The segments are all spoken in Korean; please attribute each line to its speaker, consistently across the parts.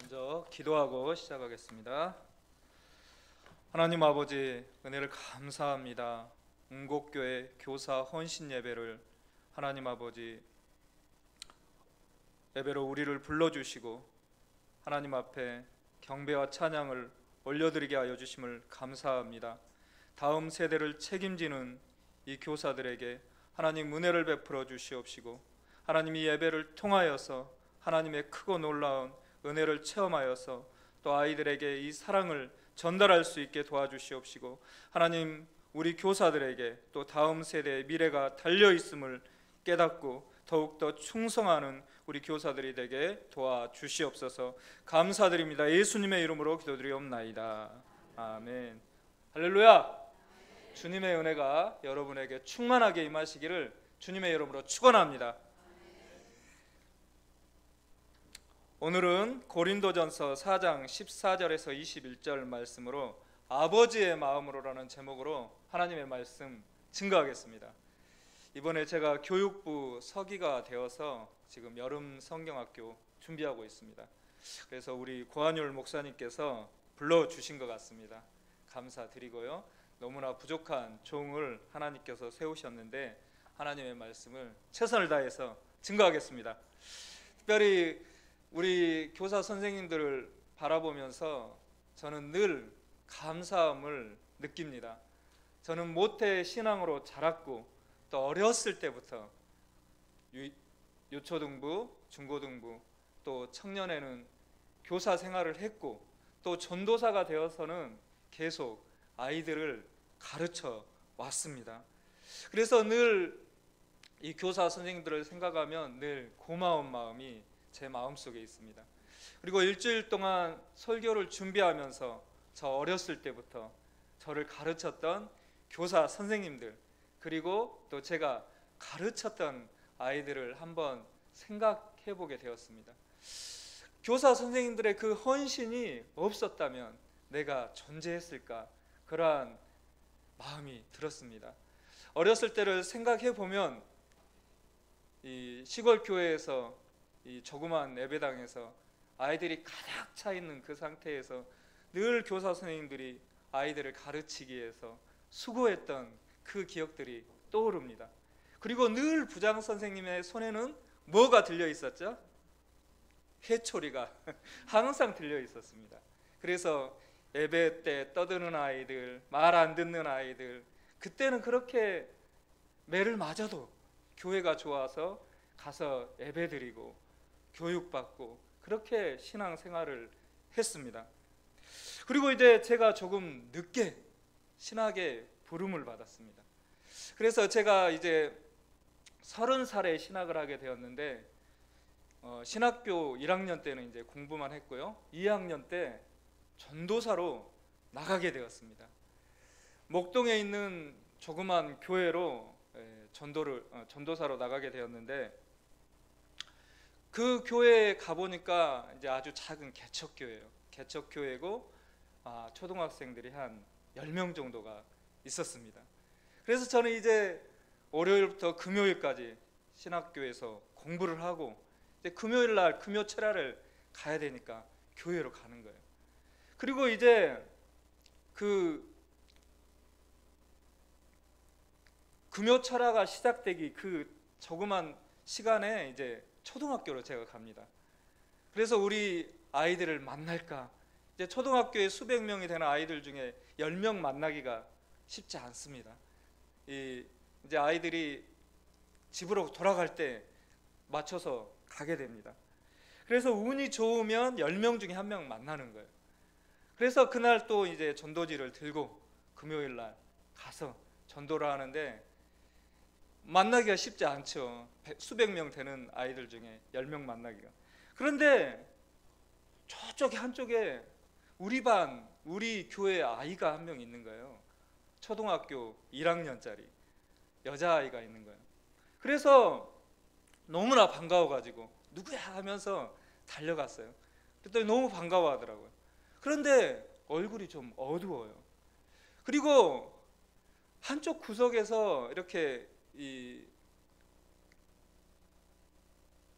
Speaker 1: 먼저 기도하고 시작하겠습니다. 하나님 아버지, 은혜를 감사합니다. 응곡교회 교사 헌신 예배를 하나님 아버지 예배로 우리를 불러주시고 하나님 앞에 경배와 찬양을 올려드리게 하여 주심을 감사합니다. 다음 세대를 책임지는 이 교사들에게 하나님 은혜를 베풀어 주시옵시고, 하나님 이 예배를 통하여서 하나님의 크고 놀라운 은혜를 체험하여서 또 아이들에게 이 사랑을 전달할 수 있게 도와주시옵시고, 하나님 우리 교사들에게 또 다음 세대의 미래가 달려있음을 깨닫고 더욱더 충성하는 우리 교사들이 되게 도와주시옵소서. 감사드립니다. 예수님의 이름으로 기도드리옵나이다. 아멘. 할렐루야. 주님의 은혜가 여러분에게 충만하게 임하시기를 주님의 이름으로 축원합니다. 오늘은 고린도전서 4장 14절에서 21절 말씀으로 아버지의 마음으로라는 제목으로 하나님의 말씀 증거하겠습니다. 이번에 제가 교육부 서기가 되어서 지금 여름 성경학교 준비하고 있습니다. 그래서 우리 고한율 목사님께서 불러주신 것 같습니다. 감사드리고요. 너무나 부족한 종을 하나님께서 세우셨는데 하나님의 말씀을 최선을 다해서 증거하겠습니다. 특별히 우리 교사 선생님들을 바라보면서 저는 늘 감사함을 느낍니다. 저는 모태 신앙으로 자랐고 또 어렸을 때부터 유초등부, 중고등부 또 청년에는 교사 생활을 했고 또 전도사가 되어서는 계속 아이들을 가르쳐 왔습니다. 그래서 늘 이 교사 선생님들을 생각하면 늘 고마운 마음이 제 마음속에 있습니다. 그리고 일주일 동안 설교를 준비하면서 저 어렸을 때부터 저를 가르쳤던 교사 선생님들, 그리고 또 제가 가르쳤던 아이들을 한번 생각해 보게 되었습니다. 교사 선생님들의 그 헌신이 없었다면 내가 존재했을까, 그러한 마음이 들었습니다. 어렸을 때를 생각해 보면 이 시골 교회에서 이 조그만 예배당에서 아이들이 가득 차 있는 그 상태에서 늘 교사 선생님들이 아이들을 가르치기 위해서 수고했던 그 기억들이 떠오릅니다. 그리고 늘 부장 선생님의 손에는 뭐가 들려 있었죠? 회초리가 항상 들려 있었습니다. 그래서 예배 때 떠드는 아이들, 말 안 듣는 아이들, 그때는 그렇게 매를 맞아도 교회가 좋아서 가서 예배 드리고 교육받고 그렇게 신앙생활을 했습니다. 그리고 이제 제가 조금 늦게 신학의 부름을 받았습니다. 그래서 제가 이제 30살에 신학을 하게 되었는데 신학교 1학년 때는 이제 공부만 했고요. 2학년 때 전도사로 나가게 되었습니다. 목동에 있는 조그만 교회로 전도사로 나가게 되었는데, 그 교회에 가보니까 이제 아주 작은 개척교회예요. 개척교회고 초등학생들이 한 10명 정도가 있었습니다. 그래서 저는 이제 월요일부터 금요일까지 신학교에서 공부를 하고 이제 금요일 날 금요 철야를 가야 되니까 교회로 가는 거예요. 그리고 이제 그 금요 철야가 시작되기 그 조그만 시간에 이제 초등학교로 제가 갑니다. 그래서 우리 아이들을 만날까, 이제 초등학교에 수백 명이 되는 아이들 중에 10명 만나기가 쉽지 않습니다. 이제 아이들이 집으로 돌아갈 때 맞춰서 가게 됩니다. 그래서 운이 좋으면 10명 중에 1명 만나는 거예요. 그래서 그날 또 이제 전도지를 들고 금요일 날 가서 전도를 하는데 만나기가 쉽지 않죠. 수백 명 되는 아이들 중에 10명 만나기가. 그런데 저쪽에 한쪽에 우리 반, 우리 교회 아이가 한 명 있는 거예요. 초등학교 1학년짜리 여자아이가 있는 거예요. 그래서 너무나 반가워가지고 누구야 하면서 달려갔어요. 그랬더니 너무 반가워하더라고요. 그런데 얼굴이 좀 어두워요. 그리고 한쪽 구석에서 이렇게 이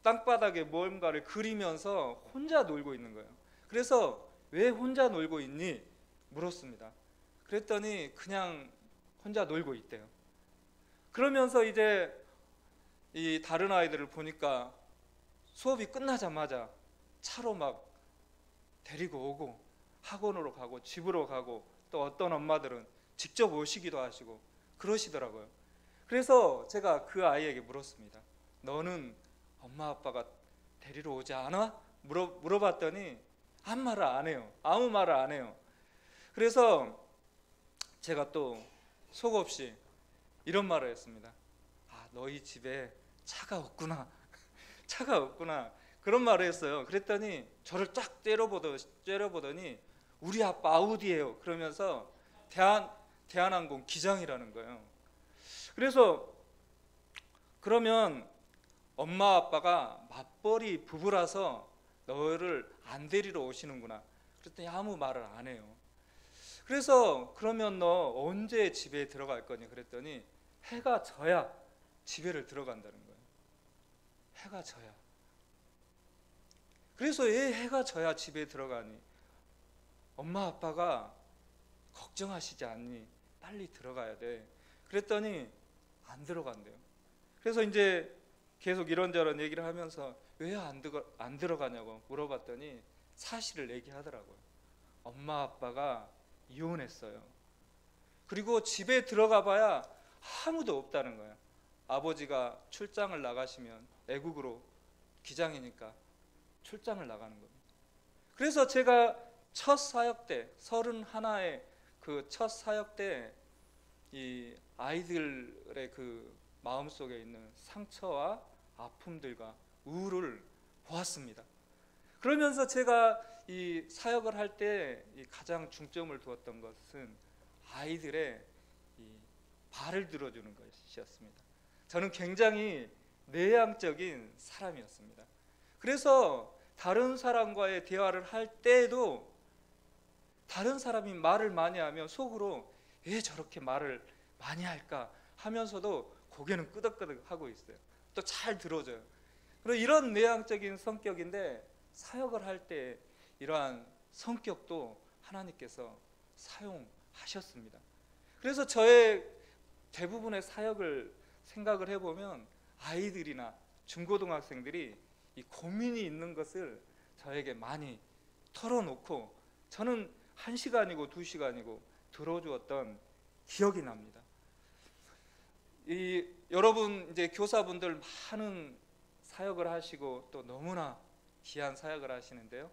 Speaker 1: 땅바닥에 뭔가를 그리면서 혼자 놀고 있는 거예요. 그래서 왜 혼자 놀고 있니? 물었습니다. 그랬더니 그냥 혼자 놀고 있대요. 그러면서 이제 이 다른 아이들을 보니까 수업이 끝나자마자 차로 막 데리고 오고 학원으로 가고 집으로 가고 또 어떤 엄마들은 직접 오시기도 하시고 그러시더라고요. 그래서 제가 그 아이에게 물었습니다. 너는 엄마 아빠가 데리러 오지 않아? 물어봤더니 아무 말을 안 해요. 아무 말을 안 해요. 그래서 제가 또 속없이 이런 말을 했습니다. 아, 너희 집에 차가 없구나. 차가 없구나. 그런 말을 했어요. 그랬더니 저를 딱 째려보더니 우리 아빠 아우디예요. 그러면서 대한항공 기장이라는 거예요. 그래서 그러면 엄마 아빠가 맞벌이 부부라서 너를 안 데리러 오시는구나. 그랬더니 아무 말을 안 해요. 그래서 그러면 너 언제 집에 들어갈 거니? 그랬더니 해가 져야 집에를 들어간다는 거예요. 해가 져야. 그래서 왜 해가 져야 집에 들어가니? 엄마 아빠가 걱정하시지 않니? 빨리 들어가야 돼. 그랬더니 안 들어간대요. 그래서 이제 계속 이런저런 얘기를 하면서 왜 안 들어가냐고 물어봤더니 사실을 얘기하더라고요. 엄마 아빠가 이혼했어요. 그리고 집에 들어가 봐야 아무도 없다는 거예요. 아버지가 출장을 나가시면 애국으로 기장이니까 출장을 나가는 겁니다. 그래서 제가 첫 사역 때 31의 그 첫 사역 때 이 아이들의 그 마음속에 있는 상처와 아픔들과 우울을 보았습니다. 그러면서 제가 이 사역을 할 때 가장 중점을 두었던 것은 아이들의 이 발을 들어주는 것이었습니다. 저는 굉장히 내향적인 사람이었습니다. 그래서 다른 사람과의 대화를 할 때에도 다른 사람이 말을 많이 하면 속으로 왜 저렇게 말을 많이 할까 하면서도 고개는 끄덕끄덕 하고 있어요. 또 잘 들어줘요. 그리고 이런 내향적인 성격인데 사역을 할 때 이러한 성격도 하나님께서 사용하셨습니다. 그래서 저의 대부분의 사역을 생각을 해보면 아이들이나 중고등학생들이 이 고민이 있는 것을 저에게 많이 털어놓고 저는 1시간이고 2시간이고 들어주었던 기억이 납니다. 여러분 이제 교사분들 많은 사역을 하시고 또 너무나 귀한 사역을 하시는데요.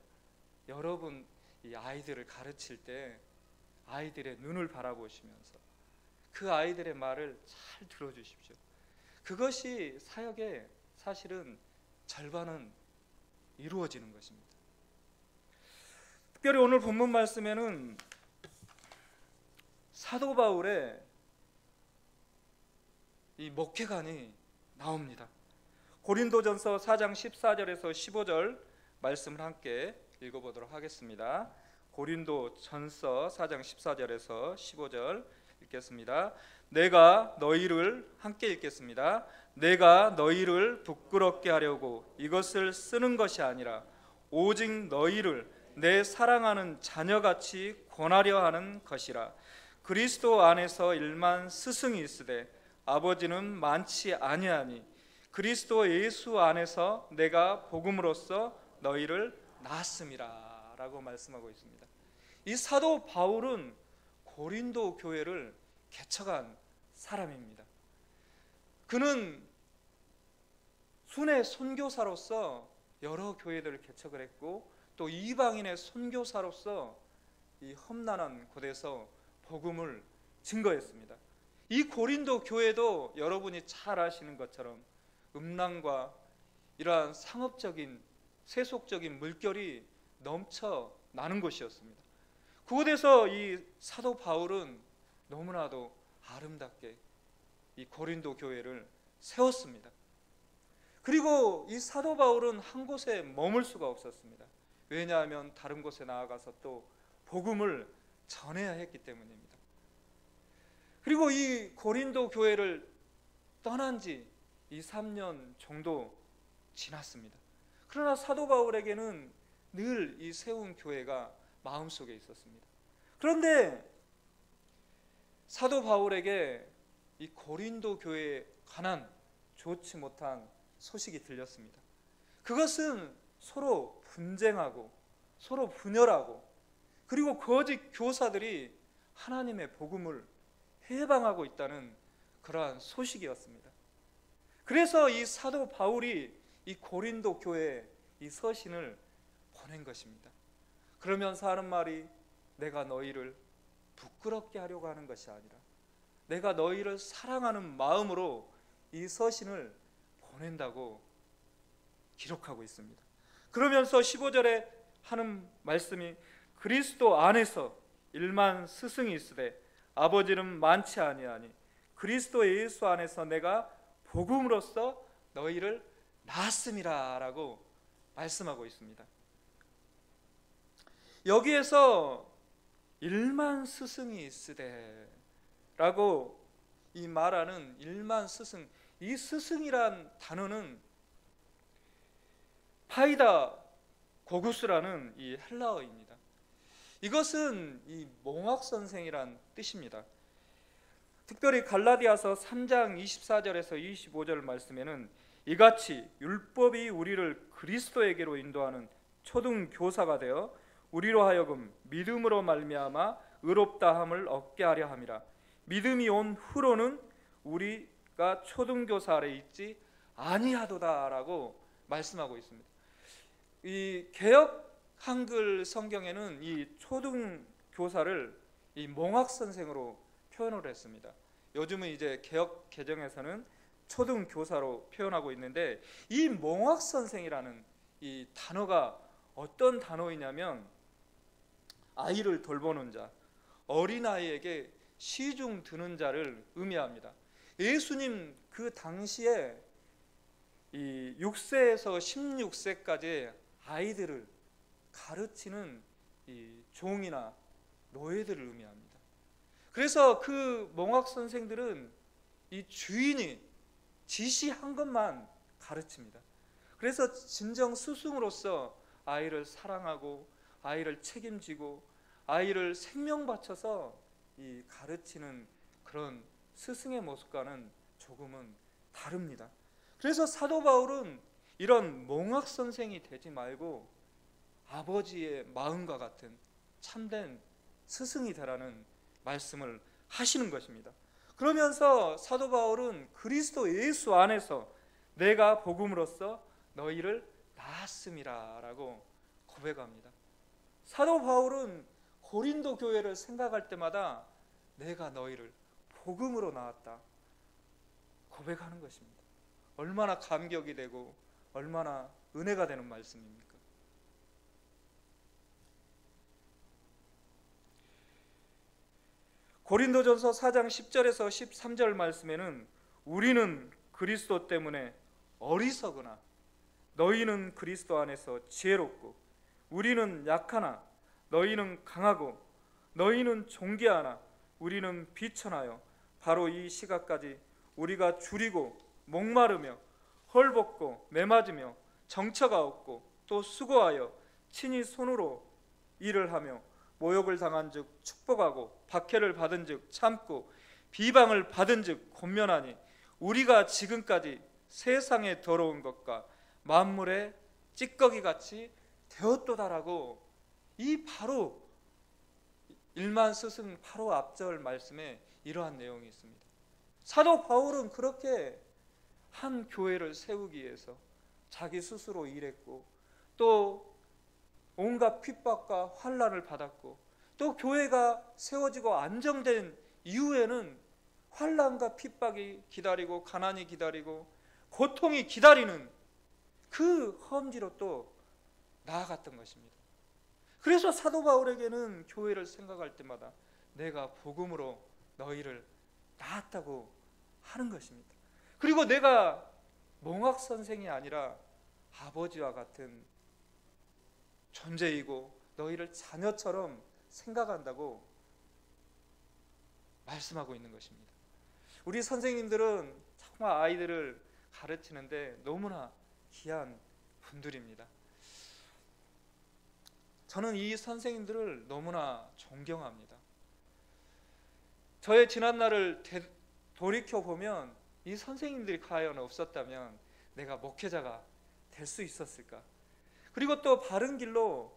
Speaker 1: 여러분 이 아이들을 가르칠 때 아이들의 눈을 바라보시면서 그 아이들의 말을 잘 들어주십시오. 그것이 사역의 사실은 절반은 이루어지는 것입니다. 특별히 오늘 본문 말씀에는 사도 바울의 이 목회관이 나옵니다. 고린도전서 4장 14절에서 15절 말씀을 함께 읽어보도록 하겠습니다. 고린도전서 4장 14절에서 15절 읽겠습니다. 내가 너희를 함께 읽겠습니다. 내가 너희를 부끄럽게 하려고 이것을 쓰는 것이 아니라 오직 너희를 내 사랑하는 자녀같이 권하려 하는 것이라. 그리스도 안에서 일만 스승이 있으되 아버지는 많지 아니하니 그리스도 예수 안에서 내가 복음으로써 너희를 낳았음이라 라고 말씀하고 있습니다. 이 사도 바울은 고린도 교회를 개척한 사람입니다. 그는 순회 선교사로서 여러 교회들을 개척을 했고 또 이방인의 선교사로서 이 험난한 곳에서 복음을 증거했습니다. 이 고린도 교회도 여러분이 잘 아시는 것처럼 음란과 이러한 상업적인 세속적인 물결이 넘쳐나는 곳이었습니다. 그곳에서 이 사도 바울은 너무나도 아름답게 이 고린도 교회를 세웠습니다. 그리고 이 사도 바울은 한 곳에 머물 수가 없었습니다. 왜냐하면 다른 곳에 나아가서 또 복음을 전해야 했기 때문입니다. 그리고 이 고린도 교회를 떠난 지 2, 3년 정도 지났습니다. 그러나 사도 바울에게는 늘 이 세운 교회가 마음속에 있었습니다. 그런데 사도 바울에게 이 고린도 교회에 관한 좋지 못한 소식이 들렸습니다. 그것은 서로 분쟁하고 서로 분열하고 그리고 거짓 교사들이 하나님의 복음을 해방하고 있다는 그러한 소식이었습니다. 그래서 이 사도 바울이 이 고린도 교회에 이 서신을 보낸 것입니다. 그러면서 하는 말이 내가 너희를 부끄럽게 하려고 하는 것이 아니라 내가 너희를 사랑하는 마음으로 이 서신을 보낸다고 기록하고 있습니다. 그러면서 15절에 하는 말씀이 그리스도 안에서 일만 스승이 있으되 아버지는 많지 아니하니 그리스도 예수 안에서 내가 복음으로써 너희를 낳았음이라 라고 말씀하고 있습니다. 여기에서 일만 스승이 있으되 라고 이 말하는 일만 스승, 이 스승이란 단어는 파이다 고구스라는 이 헬라어입니다. 이것은 이 몽학 선생이란 뜻입니다. 특별히 갈라디아서 3장 24절에서 25절 말씀에는 이같이 율법이 우리를 그리스도에게로 인도하는 초등 교사가 되어 우리로 하여금 믿음으로 말미암아 의롭다함을 얻게 하려 함이라. 믿음이 온 후로는 우리가 초등 교사 아래 있지 아니하도다라고 말씀하고 있습니다. 이 개역 한글 성경에는 이 초등 교사를 이 몽학 선생으로 표현을 했습니다. 요즘은 이제 개역 개정에서는 초등 교사로 표현하고 있는데 이 몽학 선생이라는 이 단어가 어떤 단어이냐면 아이를 돌보는 자, 어린아이에게 시중 드는 자를 의미합니다. 예수님 그 당시에 이 6세에서 16세까지 아이들을 가르치는 이 종이나 노예들을 의미합니다. 그래서 그 몽학 선생들은 이 주인이 지시한 것만 가르칩니다. 그래서 진정 스승으로서 아이를 사랑하고 아이를 책임지고 아이를 생명 바쳐서 이 가르치는 그런 스승의 모습과는 조금은 다릅니다. 그래서 사도 바울은 이런 몽학 선생이 되지 말고 아버지의 마음과 같은 참된 스승이 되라는 말씀을 하시는 것입니다. 그러면서 사도 바울은 그리스도 예수 안에서 내가 복음으로써 너희를 낳았음이라 라고 고백합니다. 사도 바울은 고린도 교회를 생각할 때마다 내가 너희를 복음으로 낳았다 고백하는 것입니다. 얼마나 감격이 되고 얼마나 은혜가 되는 말씀입니까? 고린도전서 4장 10절에서 13절 말씀에는 우리는 그리스도 때문에 어리석으나 너희는 그리스도 안에서 지혜롭고 우리는 약하나 너희는 강하고 너희는 존귀하나 우리는 비천하여 바로 이 시각까지 우리가 줄이고 목마르며 헐벗고 매맞으며 정처가 없고 또 수고하여 친히 손으로 일을 하며 모욕을 당한 즉 축복하고 박해를 받은 즉 참고 비방을 받은 즉 권면하니 우리가 지금까지 세상에 더러운 것과 만물의 찌꺼기같이 되었도다라고 이 바로 일만 스승 바로 앞절 말씀에 이러한 내용이 있습니다. 사도 바울은 그렇게 한 교회를 세우기 위해서 자기 스스로 일했고 또 온갖 핍박과 환난을 받았고 또 교회가 세워지고 안정된 이후에는 환난과 핍박이 기다리고 가난이 기다리고 고통이 기다리는 그 험지로 또 나아갔던 것입니다. 그래서 사도 바울에게는 교회를 생각할 때마다 내가 복음으로 너희를 낳았다고 하는 것입니다. 그리고 내가 몽학 선생이 아니라 아버지와 같은 존재이고 너희를 자녀처럼 생각한다고 말씀하고 있는 것입니다. 우리 선생님들은 정말 아이들을 가르치는데 너무나 귀한 분들입니다. 저는 이 선생님들을 너무나 존경합니다. 저의 지난날을 돌이켜 보면 이 선생님들이 과연 없었다면 내가 목회자가 될 수 있었을까? 그리고 또 바른 길로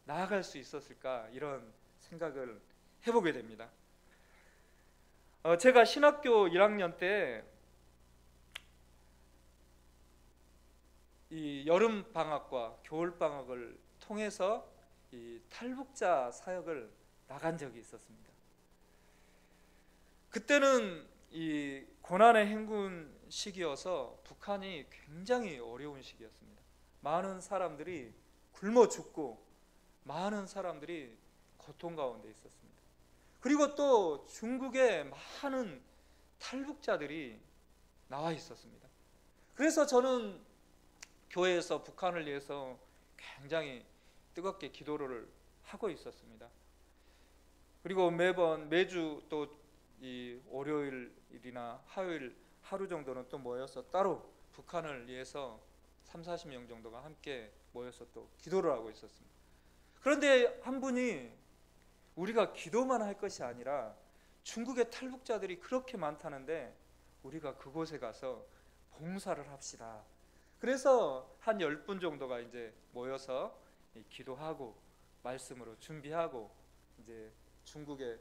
Speaker 1: 나아갈 수 있었을까? 이런 생각을 해보게 됩니다. 제가 신학교 1학년 때 이 여름 방학과 겨울 방학을 통해서 이 탈북자 사역을 나간 적이 있었습니다. 그때는 이 고난의 행군 시기여서 북한이 굉장히 어려운 시기였습니다. 많은 사람들이 굶어 죽고 많은 사람들이 고통 가운데 있었습니다. 그리고 또 중국에 많은 탈북자들이 나와 있었습니다. 그래서 저는 교회에서 북한을 위해서 굉장히 뜨겁게 기도를 하고 있었습니다. 그리고 매주 또 이 월요일이나 화요일 하루 정도는 또 모여서 따로 북한을 위해서 30-40명 정도가 함께 모여서 또 기도를 하고 있었습니다. 그런데 한 분이 우리가 기도만 할 것이 아니라 중국의 탈북자들이 그렇게 많다는데 우리가 그곳에 가서 봉사를 합시다. 그래서 한 10분 정도가 이제 모여서 기도하고 말씀으로 준비하고 이제 중국의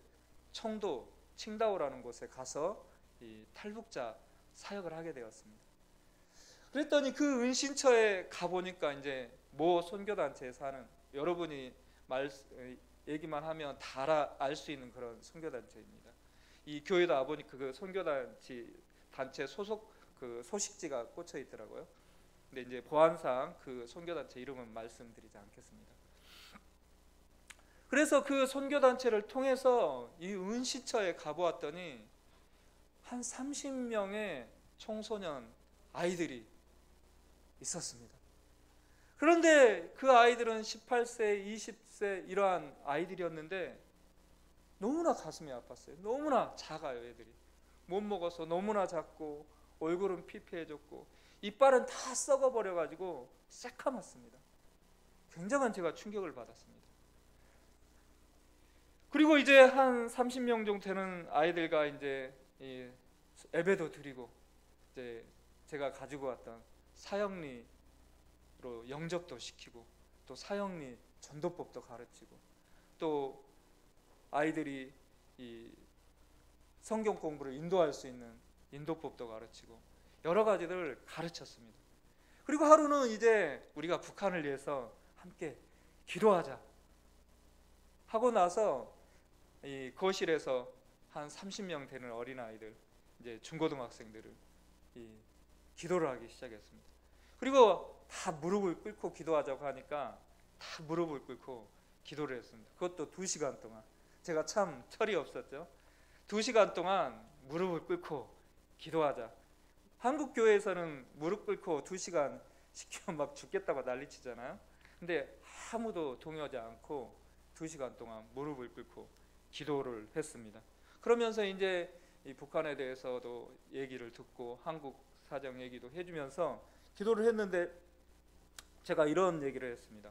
Speaker 1: 청도 칭다오라는 곳에 가서 이 탈북자 사역을 하게 되었습니다. 그랬더니 그 은신처에 가 보니까 이제 모 선교단체에서 하는, 여러분이 얘기만 하면 다 알 수 있는 그런 선교단체입니다. 이 교회도 와보니 그 선교단체 소속 그 소식지가 꽂혀 있더라고요. 근데 이제 보안상 그 선교단체 이름은 말씀드리지 않겠습니다. 그래서 그 선교단체를 통해서 이 은시처에 가보았더니 한 30명의 청소년 아이들이 있었습니다. 그런데 그 아이들은 18세, 20세 이러한 아이들이었는데 너무나 가슴이 아팠어요. 너무나 작아요. 애들이 못 먹어서 너무나 작고 얼굴은 피폐해졌고 이빨은 다 썩어버려가지고 새카맣습니다. 굉장한 제가 충격을 받았습니다. 그리고 이제 한 30명 정도 되는 아이들과 이제 예배도 드리고 이제 제가 가지고 왔던 사형리로 영접도 시키고 또 사형리 전도법도 가르치고 또 아이들이 이 성경 공부를 인도할 수 있는 인도법도 가르치고 여러 가지를 가르쳤습니다. 그리고 하루는 이제 우리가 북한을 위해서 함께 기도하자 하고 나서 이 거실에서 한 30명 되는 어린아이들, 이제 중고등학생들을 기도를 하기 시작했습니다. 그리고 다 무릎을 꿇고 기도하자고 하니까 다 무릎을 꿇고 기도를 했습니다. 그것도 2시간 동안. 제가 참 철이 없었죠. 2시간 동안 무릎을 꿇고 기도하자. 한국 교회에서는 무릎 꿇고 2시간 시키면 막 죽겠다고 난리치잖아요. 근데 아무도 동요하지 않고 2시간 동안 무릎을 꿇고 기도를 했습니다. 그러면서 이제 이 북한에 대해서도 얘기를 듣고 한국 사정 얘기도 해주면서 기도를 했는데 제가 이런 얘기를 했습니다.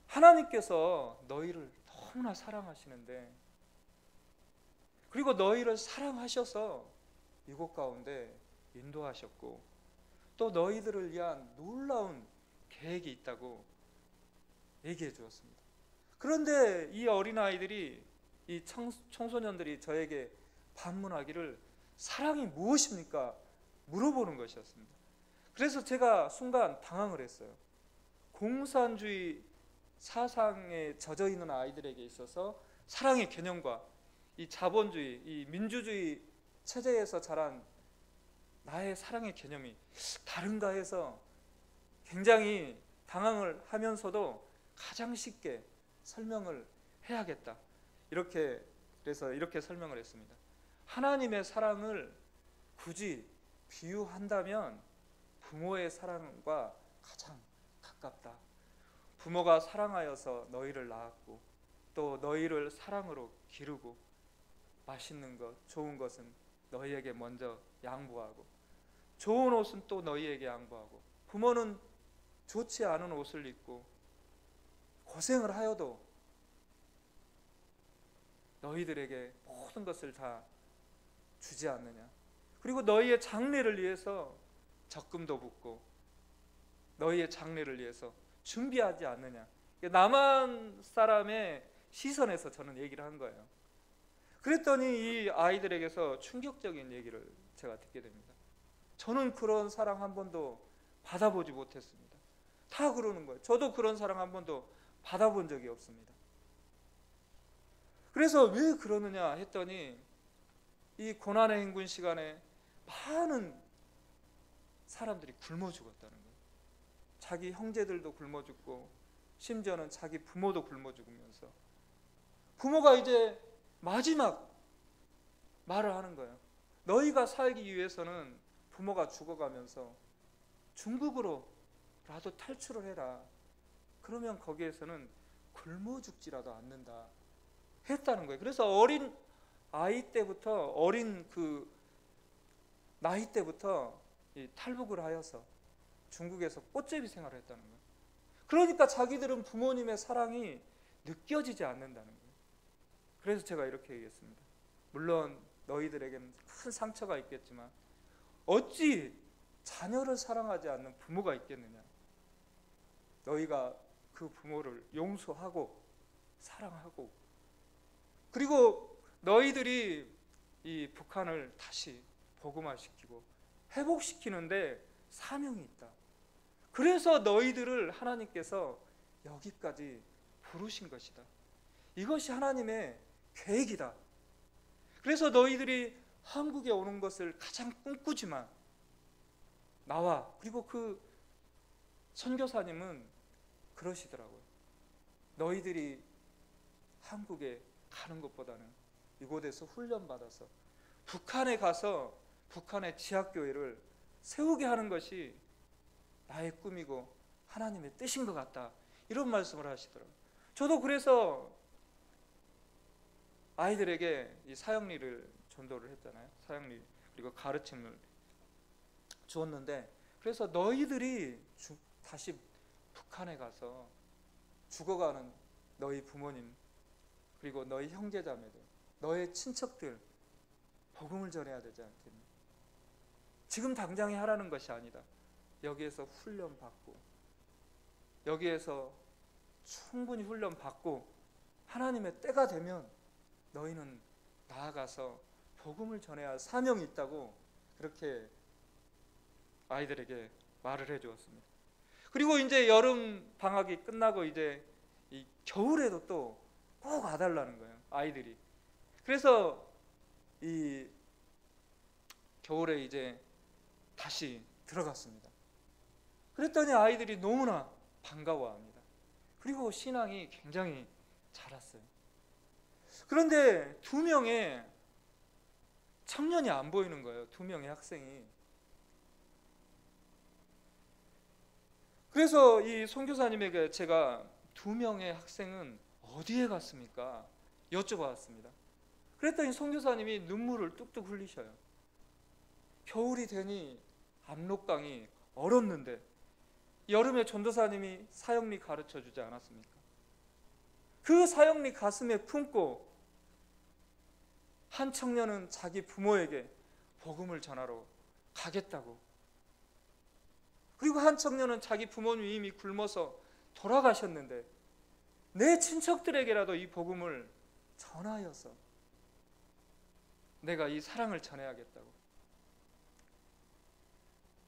Speaker 1: 하나님께서 너희를 너무나 사랑하시는데 그리고 너희를 사랑하셔서 이곳 가운데 인도하셨고 또 너희들을 위한 놀라운 계획이 있다고 얘기해 주었습니다. 그런데 이 어린아이들이, 이 청소년들이 저에게 반문하기를 사랑이 무엇입니까? 물어보는 것이었습니다. 그래서 제가 순간 당황을 했어요. 공산주의 사상에 젖어 있는 아이들에게 있어서 사랑의 개념과 이 자본주의, 이 민주주의 체제에서 자란 나의 사랑의 개념이 다른가 해서 굉장히 당황을 하면서도 가장 쉽게 설명을 해야겠다. 그래서 이렇게 설명을 했습니다. 하나님의 사랑을 굳이 비유한다면 부모의 사랑과 가장 가깝다. 부모가 사랑하여서 너희를 낳았고 또 너희를 사랑으로 기르고 맛있는 것, 좋은 것은 너희에게 먼저 양보하고 좋은 옷은 또 너희에게 양보하고 부모는 좋지 않은 옷을 입고 고생을 하여도 너희들에게 모든 것을 다 주지 않느냐. 그리고 너희의 장래를 위해서 적금도 붓고 너희의 장래를 위해서 준비하지 않느냐. 남한 사람의 시선에서 저는 얘기를 한 거예요. 그랬더니 이 아이들에게서 충격적인 얘기를 제가 듣게 됩니다. 저는 그런 사랑 한 번도 받아보지 못했습니다. 다 그러는 거예요. 저도 그런 사랑 한 번도 받아본 적이 없습니다. 그래서 왜 그러느냐 했더니 이 고난의 행군 시간에 많은 사람들이 굶어 죽었다는 거예요. 자기 형제들도 굶어 죽고 심지어는 자기 부모도 굶어 죽으면서 부모가 이제 마지막 말을 하는 거예요. 너희가 살기 위해서는 부모가 죽어가면서 중국으로라도 탈출을 해라. 그러면 거기에서는 굶어 죽지라도 않는다 했다는 거예요. 그래서 어린 아이 때부터 어린 그 나이 때부터 이 탈북을 하여서 중국에서 꽃제비 생활을 했다는 거예요. 그러니까 자기들은 부모님의 사랑이 느껴지지 않는다는 거예요. 그래서 제가 이렇게 얘기했습니다. 물론 너희들에게는 큰 상처가 있겠지만 어찌 자녀를 사랑하지 않는 부모가 있겠느냐. 너희가 그 부모를 용서하고 사랑하고 그리고 너희들이 이 북한을 다시 복음화시키고 회복시키는데 사명이 있다. 그래서 너희들을 하나님께서 여기까지 부르신 것이다. 이것이 하나님의 계획이다. 그래서 너희들이 한국에 오는 것을 가장 꿈꾸지만 나와 그리고 그 선교사님은 그러시더라고요. 너희들이 한국에 가는 것보다는 이곳에서 훈련받아서 북한에 가서 북한의 지하교회를 세우게 하는 것이 나의 꿈이고 하나님의 뜻인 것 같다. 이런 말씀을 하시더라고요. 저도 그래서 아이들에게 이 사형리를 전도를 했잖아요. 사형리 그리고 가르침을 주었는데 그래서 너희들이 다시 북한에 가서 죽어가는 너희 부모님 그리고 너희 형제자매들 너의 친척들 복음을 전해야 되지 않겠니? 지금 당장에 하라는 것이 아니다. 여기에서 훈련받고 여기에서 충분히 훈련받고 하나님의 때가 되면 너희는 나아가서 복음을 전해야 할 사명이 있다고 그렇게 아이들에게 말을 해주었습니다. 그리고 이제 여름 방학이 끝나고 이제 이 겨울에도 또 꼭 와달라는 거예요. 아이들이. 그래서 이 겨울에 이제 다시 들어갔습니다. 그랬더니 아이들이 너무나 반가워합니다. 그리고 신앙이 굉장히 자랐어요. 그런데 2명의 청년이 안 보이는 거예요. 2명의 학생이. 그래서 이 선교사님에게 제가 2명의 학생은 어디에 갔습니까? 여쭤봤습니다. 그랬더니 선교사님이 눈물을 뚝뚝 흘리셔요. 겨울이 되니 압록강이 얼었는데 여름에 전도사님이 사형리 가르쳐 주지 않았습니까? 그 사형리 가슴에 품고 한 청년은 자기 부모에게 복음을 전하러 가겠다고, 그리고 한 청년은 자기 부모님이 이미 굶어서 돌아가셨는데 내 친척들에게라도 이 복음을 전하여서 내가 이 사랑을 전해야겠다고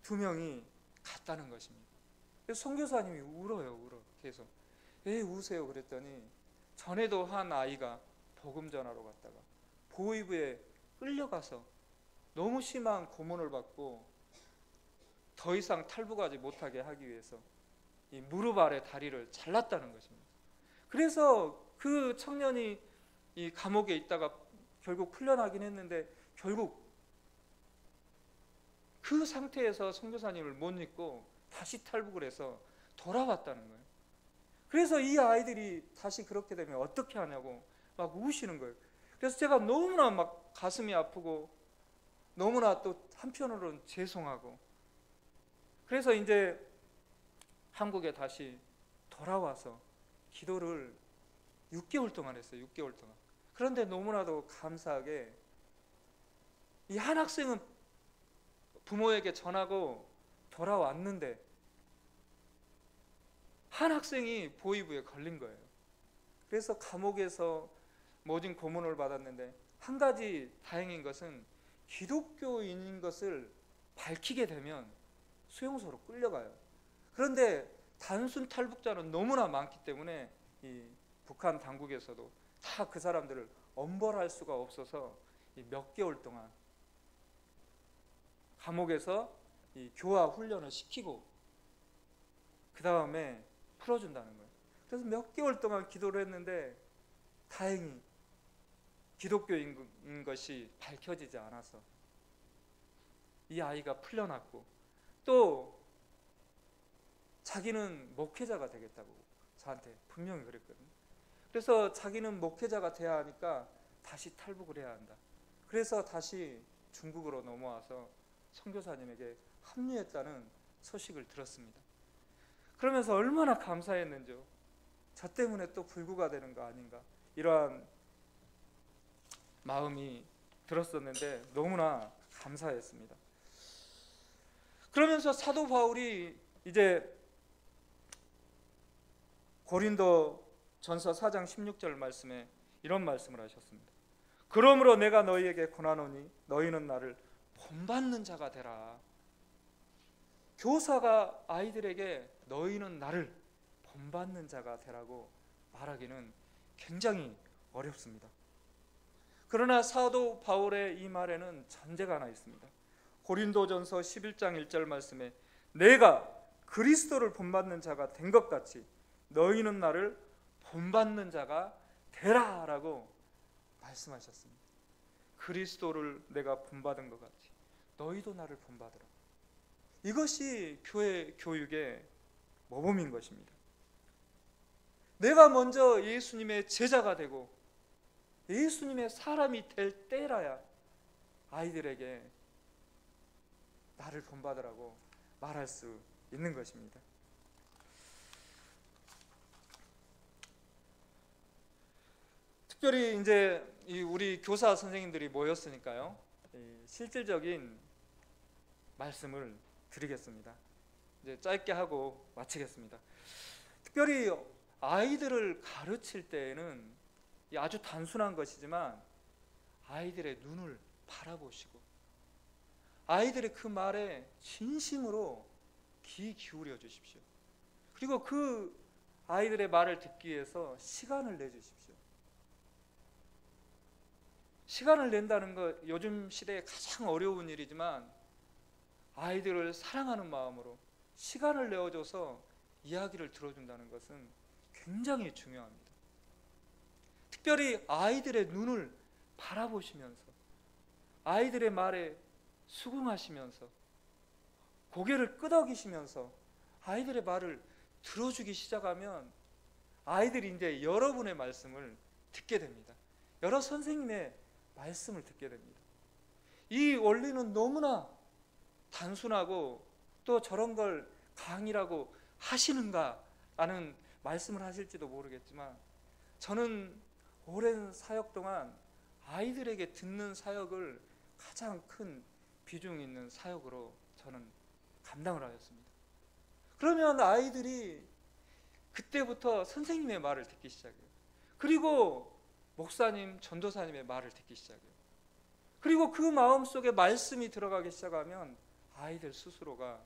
Speaker 1: 2명이 갔다는 것입니다. 선교사님이 울어요. 계속. 왜 우세요? 그랬더니 전에도 한 아이가 복음 전하러 갔다가 보위부에 끌려가서 너무 심한 고문을 받고 더 이상 탈북하지 못하게 하기 위해서 이 무릎 아래 다리를 잘랐다는 것입니다. 그래서 그 청년이 이 감옥에 있다가 결국 풀려나긴 했는데 결국 그 상태에서 선교사님을 못 믿고 다시 탈북을 해서 돌아왔다는 거예요. 그래서 이 아이들이 다시 그렇게 되면 어떻게 하냐고 막 우시는 거예요. 그래서 제가 너무나 막 가슴이 아프고 너무나 또 한편으로는 죄송하고, 그래서 이제 한국에 다시 돌아와서 기도를 6개월 동안 했어요. 6개월 동안. 그런데 너무나도 감사하게 이 한 학생은 부모에게 전하고 돌아왔는데 한 학생이 보위부에 걸린 거예요. 그래서 감옥에서 모진 고문을 받았는데 한 가지 다행인 것은 기독교인인 것을 밝히게 되면 수용소로 끌려가요. 그런데 단순 탈북자는 너무나 많기 때문에 이 북한 당국에서도 다 그 사람들을 엄벌할 수가 없어서 몇 개월 동안 감옥에서 이 교화 훈련을 시키고 그 다음에 풀어준다는 거예요. 그래서 몇 개월 동안 기도를 했는데 다행히 기독교인 것이 밝혀지지 않아서 이 아이가 풀려났고, 또 자기는 목회자가 되겠다고 저한테 분명히 그랬거든요. 그래서 자기는 목회자가 돼야 하니까 다시 탈북을 해야 한다. 그래서 다시 중국으로 넘어와서 선교사님에게 합류했다는 소식을 들었습니다. 그러면서 얼마나 감사했는지요. 저 때문에 또 불구가 되는 거 아닌가, 이러한 마음이 들었었는데 너무나 감사했습니다. 그러면서 사도 바울이 이제 고린도 전서 4장 16절 말씀에 이런 말씀을 하셨습니다. 그러므로 내가 너희에게 권하노니 너희는 나를 본받는 자가 되라. 교사가 아이들에게 너희는 나를 본받는 자가 되라고 말하기는 굉장히 어렵습니다. 그러나 사도 바울의 이 말에는 전제가 하나 있습니다. 고린도전서 11장 1절 말씀에 내가 그리스도를 본받는 자가 된 것 같이 너희는 나를 본받는 자가 되라 라고 말씀하셨습니다. 그리스도를 내가 본받은 것 같이 너희도 나를 본받으라. 이것이 교회 교육의 모범인 것입니다. 내가 먼저 예수님의 제자가 되고 예수님의 사람이 될 때라야 아이들에게 나를 본받으라고 말할 수 있는 것입니다. 특별히 이제 우리 교사 선생님들이 모였으니까요, 실질적인 말씀을 드리겠습니다. 이제 짧게 하고 마치겠습니다. 특별히 아이들을 가르칠 때에는 아주 단순한 것이지만 아이들의 눈을 바라보시고 아이들의 그 말에 진심으로 귀 기울여 주십시오. 그리고 그 아이들의 말을 듣기 위해서 시간을 내주십시오. 시간을 낸다는 것 요즘 시대에 가장 어려운 일이지만 아이들을 사랑하는 마음으로 시간을 내어줘서 이야기를 들어준다는 것은 굉장히 중요합니다. 특별히 아이들의 눈을 바라보시면서 아이들의 말에 수긍하시면서 고개를 끄덕이시면서 아이들의 말을 들어주기 시작하면 아이들이 이제 여러분의 말씀을 듣게 됩니다. 여러 선생님의 말씀을 듣게 됩니다. 이 원리는 너무나 단순하고 또 저런 걸 강의라고 하시는가 라는 말씀을 하실지도 모르겠지만 저는 오랜 사역 동안 아이들에게 듣는 사역을 가장 큰 비중 있는 사역으로 저는 감당을 하였습니다. 그러면 아이들이 그때부터 선생님의 말을 듣기 시작해요. 그리고 목사님, 전도사님의 말을 듣기 시작해요. 그리고 그 마음속에 말씀이 들어가기 시작하면 아이들 스스로가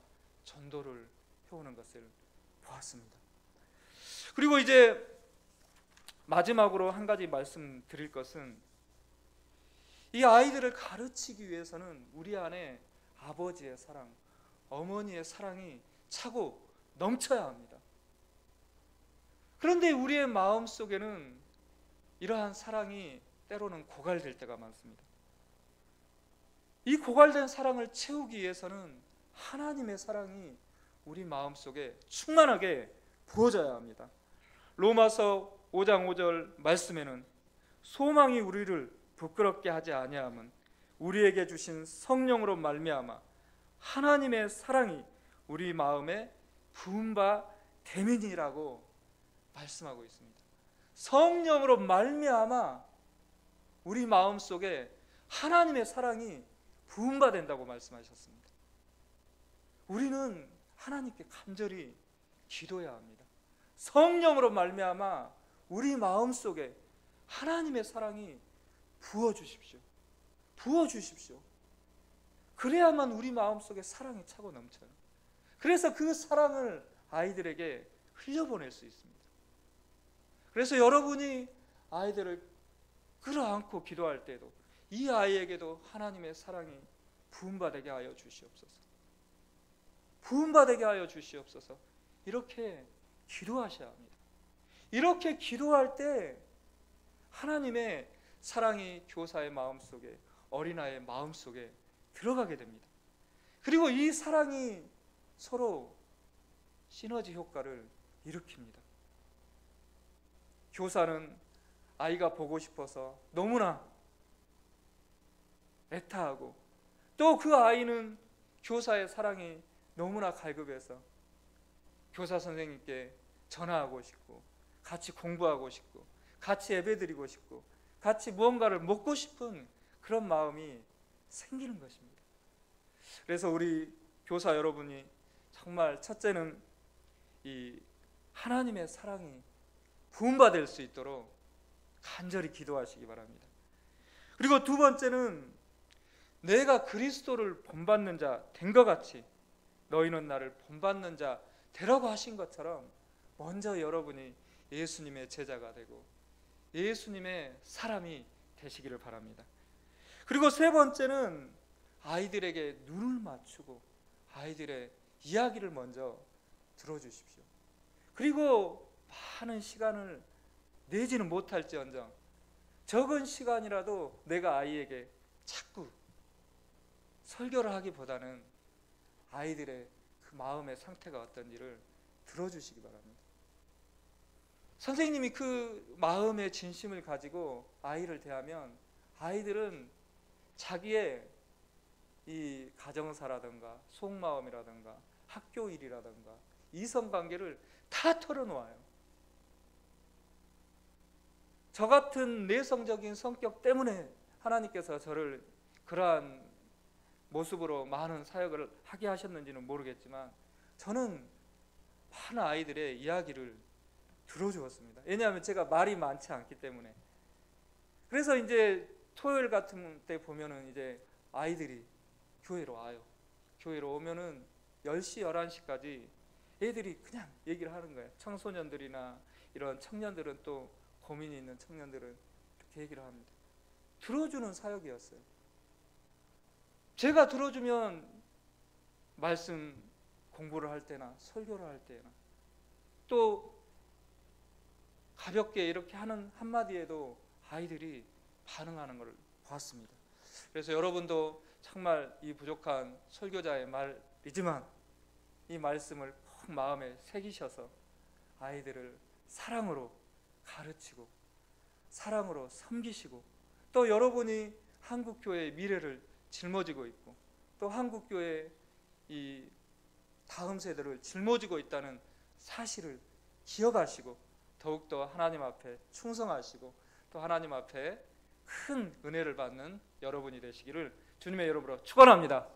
Speaker 1: 전도를 해오는 것을 보았습니다. 그리고 이제 마지막으로 한 가지 말씀드릴 것은 이 아이들을 가르치기 위해서는 우리 안에 아버지의 사랑, 어머니의 사랑이 차고 넘쳐야 합니다. 그런데 우리의 마음속에는 이러한 사랑이 때로는 고갈될 때가 많습니다. 이 고갈된 사랑을 채우기 위해서는 하나님의 사랑이 우리 마음속에 충만하게 부어져야 합니다. 로마서 5장 5절 말씀에는 소망이 우리를 부끄럽게 하지 아니함은 우리에게 주신 성령으로 말미암아 하나님의 사랑이 우리 마음에 부은 바 됨이니라고 말씀하고 있습니다. 성령으로 말미암아 우리 마음속에 하나님의 사랑이 부음받는다고 말씀하셨습니다. 우리는 하나님께 간절히 기도해야 합니다. 성령으로 말미암아 우리 마음속에 하나님의 사랑이 부어주십시오. 부어주십시오. 그래야만 우리 마음속에 사랑이 차고 넘쳐요. 그래서 그 사랑을 아이들에게 흘려보낼 수 있습니다. 그래서 여러분이 아이들을 끌어안고 기도할 때도 이 아이에게도 하나님의 사랑이 부음받게 하여 주시옵소서. 부음받게 하여 주시옵소서. 이렇게 기도하셔야 합니다. 이렇게 기도할 때 하나님의 사랑이 교사의 마음속에, 어린아이의 마음속에 들어가게 됩니다. 그리고 이 사랑이 서로 시너지 효과를 일으킵니다. 교사는 아이가 보고 싶어서 너무나 애타하고, 또 그 아이는 교사의 사랑이 너무나 갈급해서 교사 선생님께 전화하고 싶고, 같이 공부하고 싶고, 같이 예배드리고 싶고, 같이 무언가를 먹고 싶은 그런 마음이 생기는 것입니다. 그래서 우리 교사 여러분이 정말 첫째는 이 하나님의 사랑이 부음받을 수 있도록 간절히 기도하시기 바랍니다. 그리고 두 번째는 내가 그리스도를 본받는 자 된 것 같이 너희는 나를 본받는 자 되라고 하신 것처럼 먼저 여러분이 예수님의 제자가 되고 예수님의 사람이 되시기를 바랍니다. 그리고 세 번째는 아이들에게 눈을 맞추고 아이들의 이야기를 먼저 들어주십시오. 그리고 많은 시간을 내지는 못할지언정 적은 시간이라도 내가 아이에게 자꾸 설교를 하기보다는 아이들의 그 마음의 상태가 어떤지를 들어주시기 바랍니다. 선생님이 그 마음의 진심을 가지고 아이를 대하면 아이들은 자기의 이 가정사라든가 속마음이라든가 학교 일이라든가 이성관계를 다 털어놓아요. 저 같은 내성적인 성격 때문에 하나님께서 저를 그러한 모습으로 많은 사역을 하게 하셨는지는 모르겠지만 저는 많은 아이들의 이야기를 들어주었습니다. 왜냐하면 제가 말이 많지 않기 때문에. 그래서 이제 토요일 같은 때 보면은 이제 아이들이 교회로 와요. 교회로 오면은 10시, 11시까지 애들이 그냥 얘기를 하는 거예요. 청소년들이나 이런 청년들은, 또 고민이 있는 청년들은 이렇게 얘기를 합니다. 들어주는 사역이었어요. 제가 들어주면 말씀 공부를 할 때나 설교를 할 때나 또 가볍게 이렇게 하는 한마디에도 아이들이 반응하는 것을 봤습니다. 그래서 여러분도 정말 이 부족한 설교자의 말이지만 이 말씀을 꼭 마음에 새기셔서 아이들을 사랑으로 가르치고 사랑으로 섬기시고, 또 여러분이 한국교회의 미래를 짊어지고 있고 또 한국교회의 이 다음 세대를 짊어지고 있다는 사실을 기억하시고 더욱더 하나님 앞에 충성하시고 또 하나님 앞에 큰 은혜를 받는 여러분이 되시기를 주님의 이름으로 축원합니다.